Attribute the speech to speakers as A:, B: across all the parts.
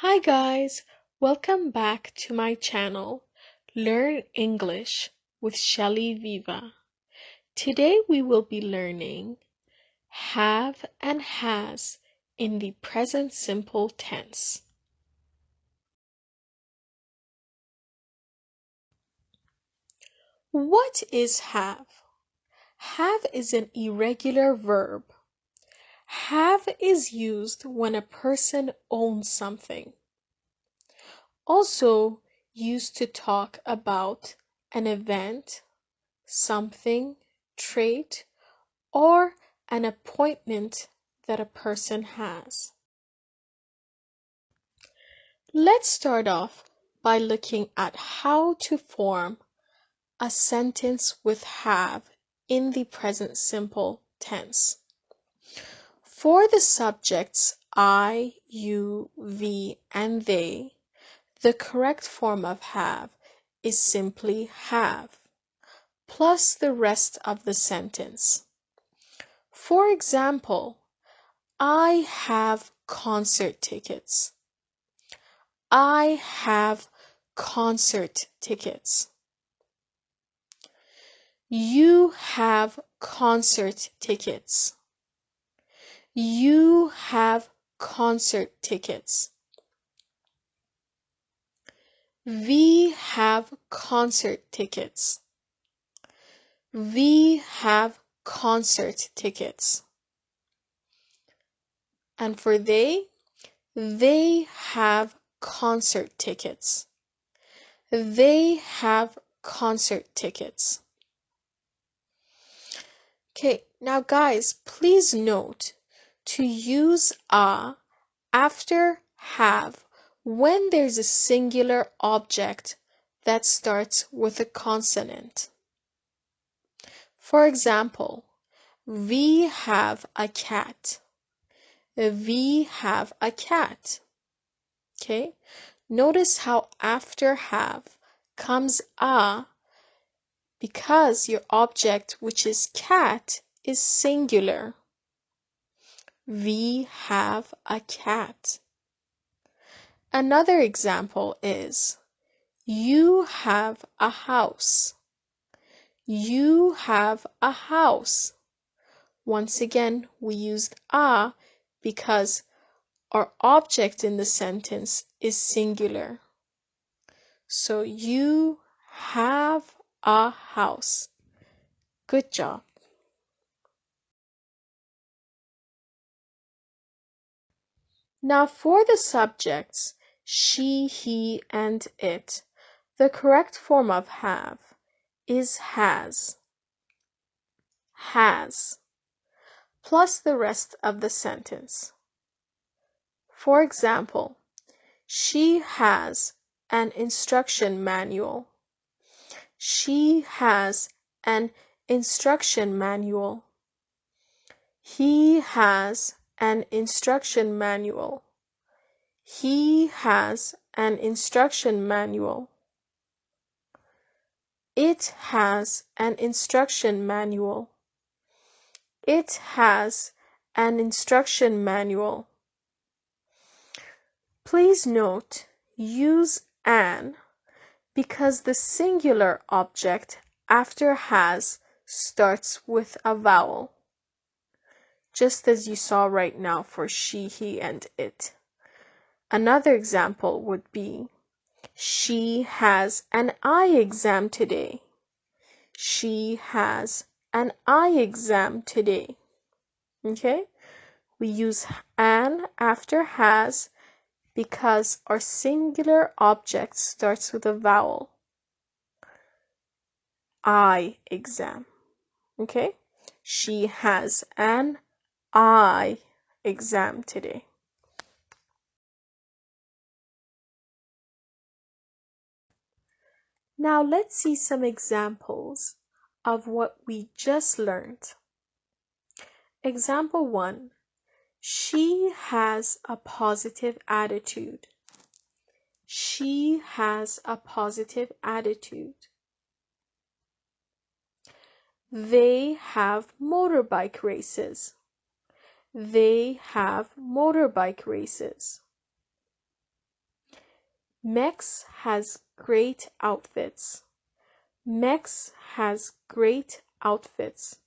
A: Hi guys, welcome back to my channel, Learn English with Shelly Viva. Today we will be learning have and has in the present simple tense. What is have? Have is an irregular verb. Have is used when a person owns something. Also used to talk about an event, something, trait, or an appointment that a person has. Let's start off by looking at how to form a sentence with have in the present simple tense. For the subjects I, you, we, and they, the correct form of have is simply have, plus the rest of the sentence. For example, I have concert tickets. I have concert tickets. You have concert tickets. You have concert tickets. We have concert tickets. We have concert tickets. And for they have concert tickets. They have concert tickets. Okay, now guys, please note to use a after have when there's a singular object that starts with a consonant. For example, we have a cat. We have a cat. Okay, notice how after have comes a because your object, which is cat, is singular. We have a cat. Another example is you have a house. You have a house. Once again, we used a because our object in the sentence is singular. So you have a house. Good job. Now for the subjects, she, he, and it, the correct form of have is has. Has, plus the rest of the sentence. For example, she has an instruction manual. She has an instruction manual. He has an instruction manual. He has an instruction manual. It has an instruction manual. It has an instruction manual. Please note, use an because the singular object after has starts with a vowel, just as you saw right now for she, he, and it. Another example would be, she has an eye exam today. She has an eye exam today. Okay? We use an after has because our singular object starts with a vowel. Eye exam. Okay? She has an eye exam today. Now let's see some examples of what we just learned. Example 1. She has a positive attitude. She has a positive attitude. They have motorbike races. They have motorbike races. Mex has great outfits. Mex has great outfits.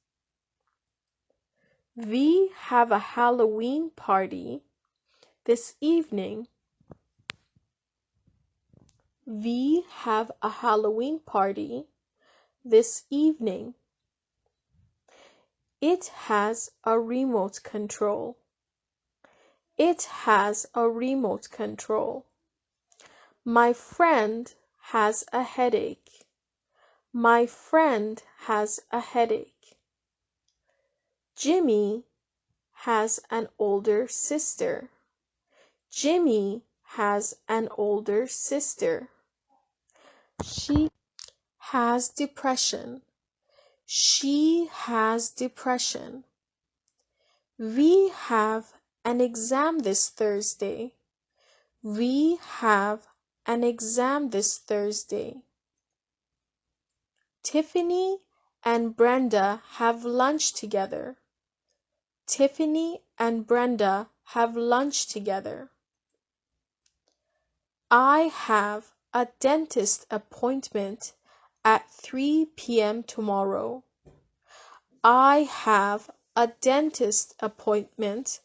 A: We have a Halloween party this evening. We have a Halloween party this evening. It has a remote control. It has a remote control. My friend has a headache. My friend has a headache. Jimmy has an older sister. Jimmy has an older sister. She has depression. She has depression. We have an exam this Thursday. We have an exam this Thursday. Tiffany and Brenda have lunch together. Tiffany and Brenda have lunch together. I have a dentist appointment at 3 p.m. tomorrow. I have a dentist appointment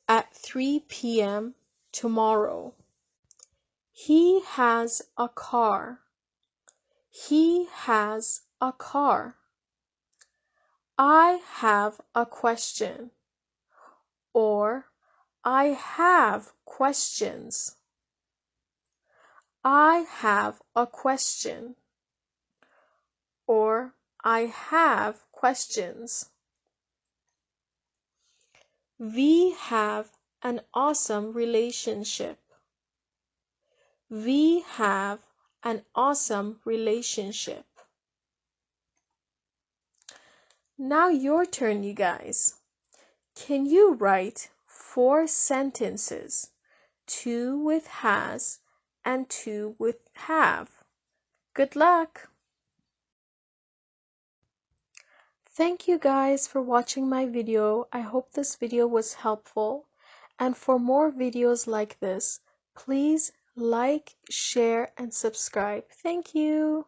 A: at 3 p.m. tomorrow. He has a car. He has a car. I have a question, or I have questions. I have a question, or I have questions. We have an awesome relationship. We have an awesome relationship. Now your turn, you guys. Can you write 4 sentences, 2 with has and 2 with have? Good luck! Thank you guys for watching my video. I hope this video was helpful. And for more videos like this, please like, share, and subscribe. Thank you.